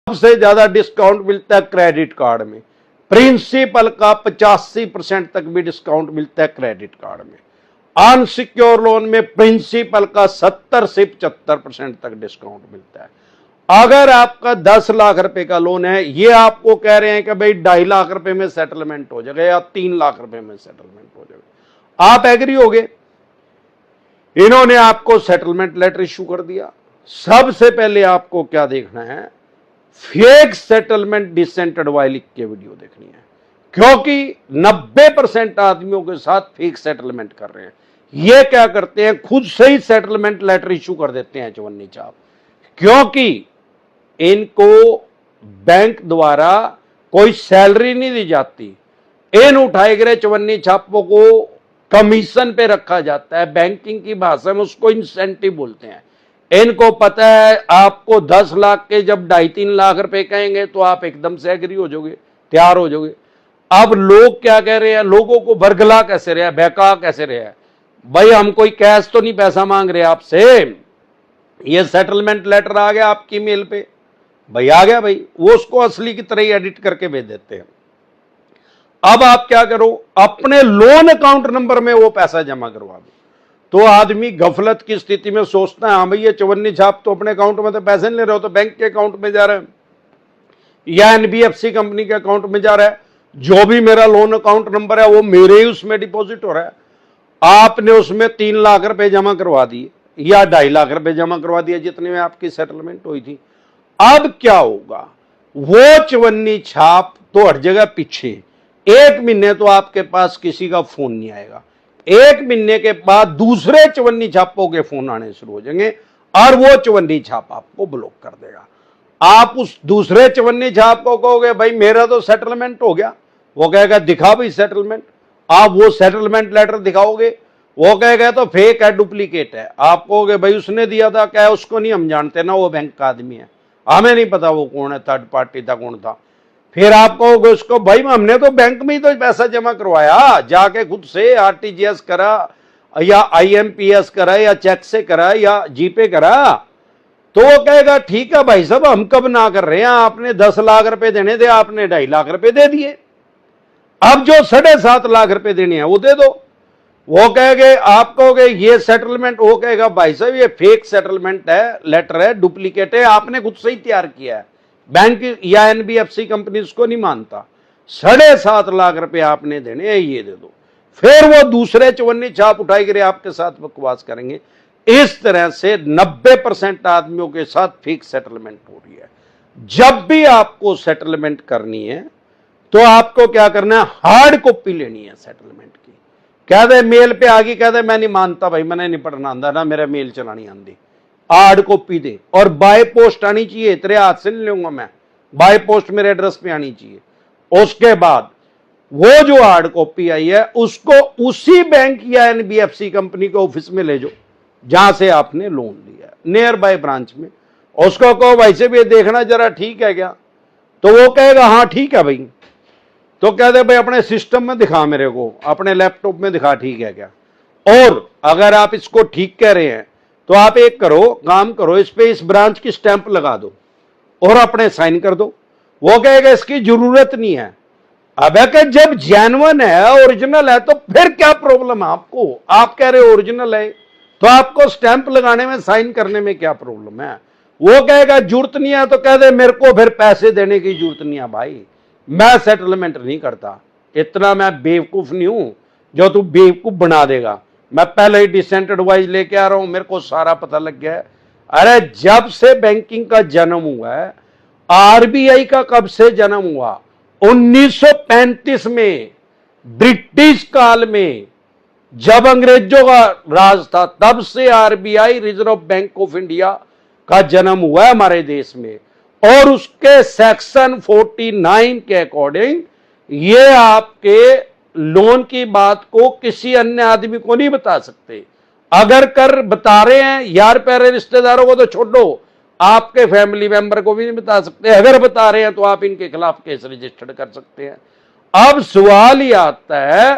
सबसे ज्यादा डिस्काउंट मिलता है क्रेडिट कार्ड में। प्रिंसिपल का 85% तक भी डिस्काउंट मिलता है क्रेडिट कार्ड में। अनसिक्योर लोन में प्रिंसिपल का 70 से 75% तक डिस्काउंट मिलता है। अगर आपका 10 लाख रुपए का लोन है, ये आपको कह रहे हैं कि भाई 2.5 लाख रुपए में सेटलमेंट हो जाएगा या 3 लाख रुपए में सेटलमेंट हो जाएगा, आप एग्री हो गए। इन्होंने आपको सेटलमेंट लेटर इश्यू कर दिया। सबसे पहले आपको क्या देखना है, फेक सेटलमेंट डिसेंटेड लिख के वीडियो देखनी है, क्योंकि 90% आदमियों के साथ फेक सेटलमेंट कर रहे हैं। ये क्या करते हैं, खुद से ही सेटलमेंट लेटर इश्यू कर देते हैं चवन्नी छाप, क्योंकि इनको बैंक द्वारा कोई सैलरी नहीं दी जाती। इन उठाए गए चवन्नी छापों को कमीशन पे रखा जाता है। बैंकिंग की भाषा में उसको इंसेंटिव बोलते हैं। इनको पता है आपको 10 लाख के जब 2.5-3 लाख रुपए कहेंगे तो आप एकदम से एग्री हो जाओगे, तैयार हो जाओगे। अब लोग क्या कह रहे हैं, लोगों को बरगला कैसे रहे, बहका कैसे रहे, भाई हम कोई कैश तो नहीं पैसा मांग रहे आपसे, ये सेटलमेंट लेटर आ गया आपकी मेल पे, भाई आ गया भाई, वो उसको असली की तरह ही एडिट करके भेज देते हैं। अब आप क्या करो, अपने लोन अकाउंट नंबर में वो पैसा जमा करवा दो। तो आदमी गफलत की स्थिति में सोचता है, हाँ भाई ये चवन्नी छाप तो अपने अकाउंट में तो पैसे नहीं ले रहे हो, तो बैंक के अकाउंट में जा रहा है या एनबीएफसी कंपनी के अकाउंट में जा रहा है, जो भी मेरा लोन अकाउंट नंबर है वो मेरे ही उसमें डिपॉजिट हो रहा है। आपने उसमें 3 लाख रुपए जमा करवा दिए या 2.5 लाख रुपए जमा करवा दिया, जितने में आपकी सेटलमेंट हुई थी। अब क्या होगा, वो चवन्नी छाप तो हर जगह पीछे, 1 महीने तो आपके पास किसी का फोन नहीं आएगा। 1 महीने के बाद दूसरे चवन्नी छापों के फोन आने शुरू हो जाएंगे और वो चवन्नी छाप आपको ब्लॉक कर देगा। आप उस दूसरे चवन्नी छाप को कहोगे भाई मेरा तो सेटलमेंट हो गया, वो कहेगा दिखा भाई सेटलमेंट। आप वो सेटलमेंट लेटर दिखाओगे, वो कहेगा तो फेक है, डुप्लीकेट है। आप कहोगे भाई उसने दिया था, क्या है उसको नहीं हम जानते ना, वो बैंक का आदमी है, हमें नहीं पता वो कौन है, थर्ड पार्टी था कौन था। फिर आप कहोगे उसको भाई हमने तो बैंक में ही तो पैसा जमा करवाया, जाके खुद से आरटीजीएस करा या आईएमपीएस करा या चेक से करा या जीपे करा, तो वो कहेगा ठीक है भाई साहब हम कब ना कर रहे हैं, आपने 10 लाख रुपए देने थे, आपने 2.5 लाख रुपए दे दिए, अब जो 7.5 लाख रुपए देने हैं वो दे दो। वो कहेंगे, आप कहोगे ये सेटलमेंट, वो कहेगा भाई साहब ये फेक सेटलमेंट है, लेटर है, डुप्लीकेट है, आपने खुद से ही तैयार किया है, बैंक या एनबीएफसी कंपनी इसको नहीं मानता, 7.5 लाख रुपए आपने देने हैं, ये दे दो। फिर वो दूसरे चवन्नी छाप उठाई गिरे आपके साथ बकवास करेंगे। इस तरह से 90% आदमियों के साथ फेक सेटलमेंट हो रही है। जब भी आपको सेटलमेंट करनी है तो आपको क्या करना है, हार्ड कॉपी लेनी है सेटलमेंट की। कह दे मेल पे आ गई, कह दे मैं नहीं मानता भाई, मैंने नहीं पढ़ना आंदा ना, मेरा मेल चलानी आंदी, हार्ड कॉपी दे। और बाय पोस्ट आनी चाहिए, तेरे हाथ से नहीं लूंगा मैं, बाय पोस्ट मेरे एड्रेस पे आनी चाहिए। उसके बाद वो जो हार्ड कॉपी आई है उसको उसी बैंक या एनबीएफसी कंपनी के ऑफिस में ले जाओ जहां से आपने लोन लिया, नियर बाय ब्रांच में। उसको कहो भाई से भी देखना जरा ठीक है क्या, तो वो कहेगा हाँ ठीक है भाई। तो कह दे भाई अपने सिस्टम में दिखा, मेरे को अपने लैपटॉप में दिखा ठीक है क्या। और अगर आप इसको ठीक कह रहे हैं तो आप एक करो, काम करो, इस पे इस ब्रांच की स्टैंप लगा दो और अपने साइन कर दो। वो कहेगा इसकी जरूरत नहीं है। अब है जब जेन्युइन है, ओरिजिनल है, तो फिर क्या प्रॉब्लम है आपको, आप कह रहे हो ओरिजिनल है तो आपको स्टैंप लगाने में, साइन करने में क्या प्रॉब्लम है। वो कहेगा जरूरत नहीं है, तो कह दे मेरे को फिर पैसे देने की जरूरत नहीं है भाई, मैं सेटलमेंट नहीं करता, इतना मैं बेवकूफ नहीं हूं जो तू बेवकूफ बना देगा। मैं पहले ही डिसेंट एडवाइस लेके आ रहा हूं, मेरे को सारा पता लग गया है। अरे जब से बैंकिंग का जन्म हुआ है, आरबीआई का कब से जन्म हुआ, 1935 में, ब्रिटिश काल में, जब अंग्रेजों का राज था, तब से RBI, reserve bank of India का जन्म हुआ है हमारे देश में। और उसके सेक्शन 49 के अकॉर्डिंग ये आपके लोन की बात को किसी अन्य आदमी को नहीं बता सकते। अगर कर बता रहे हैं यार प्यारे रिश्तेदारों को तो छोड़ो, आपके फैमिली मेंबर को भी नहीं बता सकते। अगर बता रहे हैं तो आप इनके खिलाफ केस रजिस्टर्ड कर सकते हैं। अब सवाल ये आता है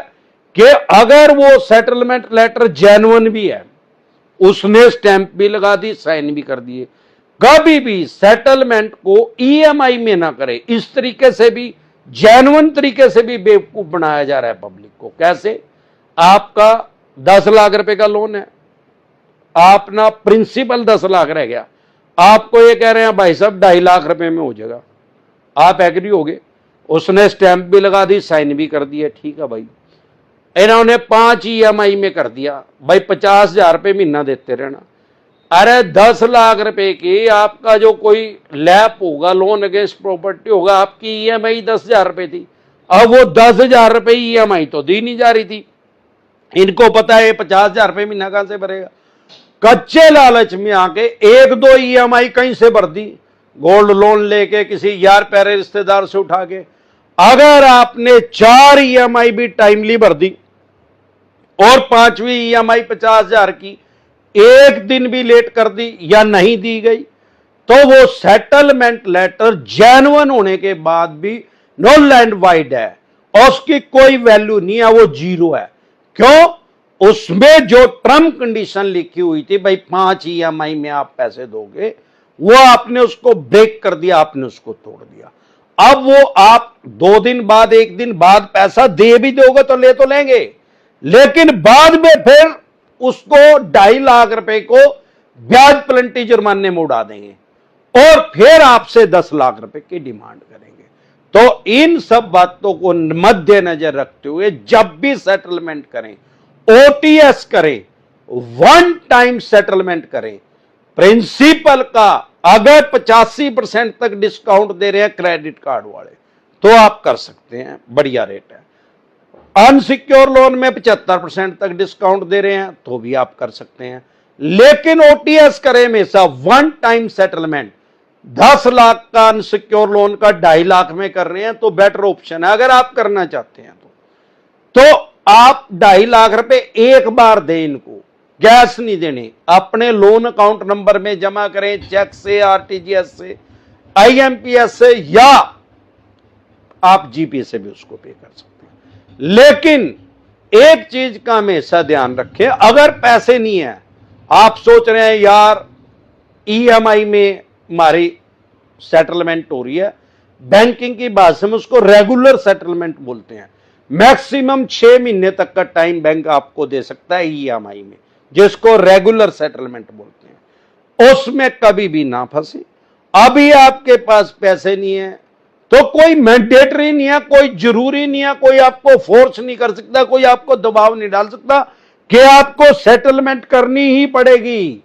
कि अगर वो सेटलमेंट लेटर जेन्युइन भी है, उसने स्टैंप भी लगा दी, साइन भी कर दिए, कभी भी सेटलमेंट को ईएमआई में ना करें। इस तरीके से भी, जेन्युइन तरीके से भी बेवकूफ बनाया जा रहा है पब्लिक को। कैसे? आपका 10 लाख रुपए का लोन है, अपना प्रिंसिपल 10 लाख रह गया, आपको ये कह रहे हैं भाई साहब 2.5 लाख रुपए में हो जाएगा, आप एग्री हो गए, उसने स्टैंप भी लगा दी, साइन भी कर दिया, ठीक है भाई। इन्होंने 5 ईएमआई में कर दिया, भाई 50,000 रुपये महीना देते रहना। अरे 10 लाख रुपए की आपका जो कोई लैप होगा, लोन अगेंस्ट प्रॉपर्टी होगा, आपकी ईएमआई 10,000 रुपए थी, अब वो 10,000 रुपए ईएमआई तो दी नहीं जा रही थी। इनको पता है 50,000 रुपये महीना कहां से भरेगा, कच्चे लालच में आके 1-2 ईएमआई कहीं से भर दी, गोल्ड लोन लेके किसी यार प्यारे रिश्तेदार से उठा के। अगर आपने 4 ईएमआई भी टाइमली भर दी और 5वीं ईएमआई 50,000 की एक दिन भी लेट कर दी या नहीं दी गई, तो वो सेटलमेंट लेटर जेन्युइन होने के बाद भी नल एंड वाइड है, और उसकी कोई वैल्यू नहीं है, वो जीरो है। क्यों? उसमें जो टर्म कंडीशन लिखी हुई थी, भाई 5 ईएमआई में आप पैसे दोगे, वो आपने उसको ब्रेक कर दिया, आपने उसको तोड़ दिया। अब वो आप 2 दिन बाद, 1 दिन बाद पैसा दे भी दोगे तो ले तो लेंगे, लेकिन बाद में फिर उसको 2.5 लाख रुपए को ब्याज प्लंटी जुर्माने में उड़ा देंगे और फिर आपसे 10 लाख रुपए की डिमांड करेंगे। तो इन सब बातों को मद्देनजर रखते हुए जब भी सेटलमेंट करें, ओटीएस करें, वन टाइम सेटलमेंट करें, प्रिंसिपल का अगर 85% तक डिस्काउंट दे रहे हैं क्रेडिट कार्ड वाले तो आप कर सकते हैं, बढ़िया रेट है। अनसिक्योर लोन में 75% तक डिस्काउंट दे रहे हैं तो भी आप कर सकते हैं, लेकिन ओटीएस करें हमेशा वन टाइम सेटलमेंट। 10 लाख का अनसिक्योर लोन का 2.5 लाख में कर रहे हैं तो बेटर ऑप्शन है अगर आप करना चाहते हैं तो आप 2.5 लाख रुपए एक बार दें, इनको कैश नहीं देने, अपने लोन अकाउंट नंबर में जमा करें, चेक से, आरटीजीएस से, आईएमपीएस से, या आप जीपे से भी उसको पे कर सकते हैं। लेकिन एक चीज का हमेशा ध्यान रखें, अगर पैसे नहीं है, आप सोच रहे हैं यार ईएमआई में हमारी सेटलमेंट हो रही है, बैंकिंग की भाषा में उसको रेगुलर सेटलमेंट बोलते हैं। मैक्सिमम 6 महीने तक का टाइम बैंक आपको दे सकता है ईएमआई में, जिसको रेगुलर सेटलमेंट बोलते हैं। उसमें कभी भी ना फंसे। अभी आपके पास पैसे नहीं है तो कोई मैंडेटरी नहीं है, कोई जरूरी नहीं है, कोई आपको फोर्स नहीं कर सकता, कोई आपको दबाव नहीं डाल सकता कि आपको सेटलमेंट करनी ही पड़ेगी।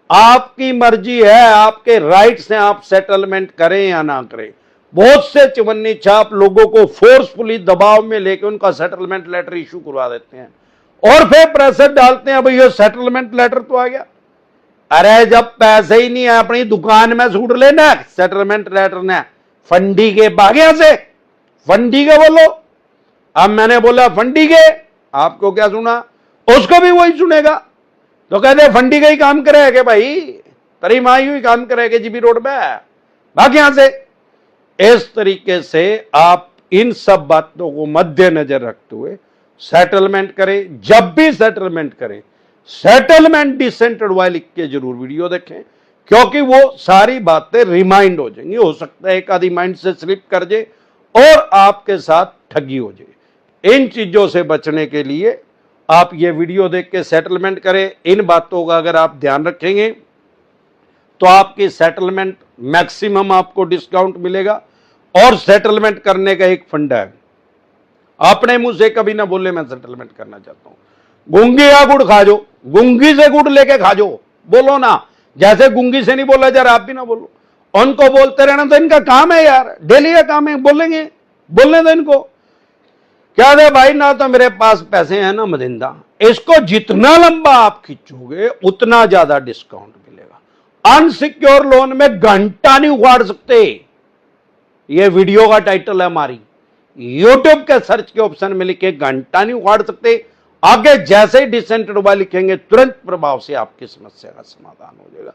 आपकी मर्जी है, आपके राइट्स हैं, आप सेटलमेंट करें या ना करें। बहुत से चवन्नी छाप लोगों को फोर्सफुली दबाव में लेकर उनका सेटलमेंट लेटर इशू करवा देते हैं और फिर प्रेशर डालते हैं, भाई ये सेटलमेंट लेटर तो आ गया। अरे जब पैसे ही नहीं है, अपनी दुकान में सूट लेना, सेटलमेंट लेटर ने फंडी के बागिया से, फंडी के बोलो। अब मैंने बोला फंडी के, आपको क्या सुना, उसको भी वही सुनेगा तो कहते फंडी का ही काम करेगा भाई, तरी माई हुई काम करेगा जीबी रोड पे, भाग यहां से। इस तरीके से आप इन सब बातों को मद्देनजर रखते हुए सेटलमेंट करें। जब भी सेटलमेंट करें, सेटलमेंट डिसेंटेड वाई लिख के जरूर वीडियो देखें, क्योंकि वो सारी बातें रिमाइंड हो जाएंगी। हो सकता है एक आधी माइंड से स्लिप कर जाए और आपके साथ ठगी हो जाए। इन चीजों से बचने के लिए आप ये वीडियो देख के सेटलमेंट करें। इन बातों का अगर आप ध्यान रखेंगे तो आपकी सेटलमेंट मैक्सिमम आपको डिस्काउंट मिलेगा। और सेटलमेंट करने का एक फंडा है, अपने मुंह से कभी ना बोले मैं सेटलमेंट करना चाहता हूं। गुंगी या गुड़ खा जो, गुंगी से गुड़ लेके खा जो, बोलो ना। जैसे गुंगी से नहीं बोला जा रहा, आप भी ना बोलो, उनको बोलते रहना तो इनका काम है यार, डेली का काम है, बोलेंगे, बोलने दो इनको। क्या दे भाई, ना तो मेरे पास पैसे हैं ना मदिंदा। इसको जितना लंबा आप खींचोगे उतना ज्यादा डिस्काउंट मिलेगा। अनसिक्योर लोन में घंटा नहीं उखाड़ सकते। ये वीडियो का टाइटल है हमारी, यूट्यूब के सर्च के ऑप्शन में लिखे घंटा नहीं उखाड़ सकते। आगे जैसे ही डिसेंटेड वाला लिखेंगे तुरंत प्रभाव से आपकी समस्या का समाधान हो जाएगा।